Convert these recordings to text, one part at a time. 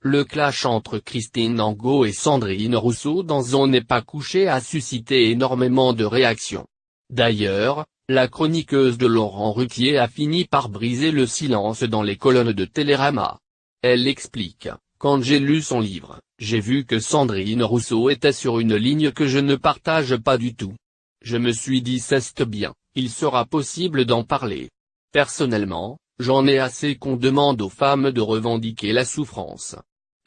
Le clash entre Christine Angot et Sandrine Rousseau dans On n'est pas couché a suscité énormément de réactions. D'ailleurs, la chroniqueuse de Laurent Ruquier a fini par briser le silence dans les colonnes de Télérama. Elle explique: quand j'ai lu son livre, j'ai vu que Sandrine Rousseau était sur une ligne que je ne partage pas du tout. Je me suis dit c'est bien, il sera possible d'en parler. Personnellement, j'en ai assez qu'on demande aux femmes de revendiquer la souffrance.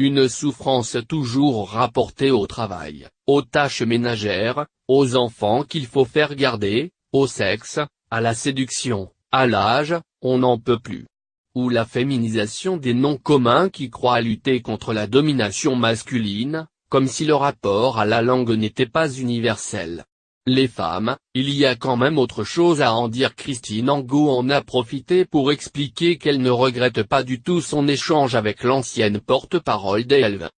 Une souffrance toujours rapportée au travail, aux tâches ménagères, aux enfants qu'il faut faire garder, au sexe, à la séduction, à l'âge, on n'en peut plus. Ou la féminisation des noms communs qui croient lutter contre la domination masculine, comme si le rapport à la langue n'était pas universel. Les femmes, il y a quand même autre chose à en dire. Christine Angot en a profité pour expliquer qu'elle ne regrette pas du tout son échange avec l'ancienne porte-parole d'Elv.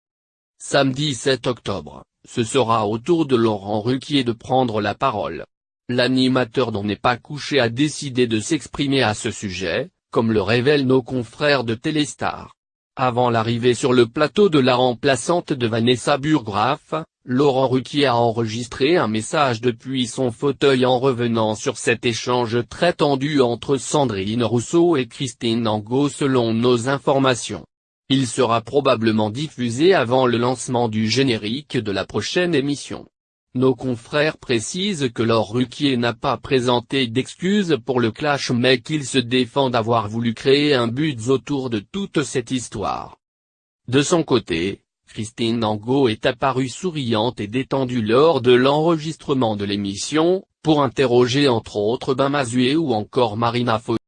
Samedi 7 octobre, ce sera au tour de Laurent Ruquier de prendre la parole. L'animateur d'On n'est pas couché a décidé de s'exprimer à ce sujet, comme le révèlent nos confrères de Téléstar. Avant l'arrivée sur le plateau de la remplaçante de Vanessa Burgraff, Laurent Ruquier a enregistré un message depuis son fauteuil en revenant sur cet échange très tendu entre Sandrine Rousseau et Christine Angot selon nos informations. Il sera probablement diffusé avant le lancement du générique de la prochaine émission. Nos confrères précisent que Laurent Ruquier n'a pas présenté d'excuses pour le clash mais qu'il se défend d'avoir voulu créer un buzz autour de toute cette histoire. De son côté, Christine Angot est apparue souriante et détendue lors de l'enregistrement de l'émission, pour interroger entre autres Ben Mazué ou encore Marina Foïs.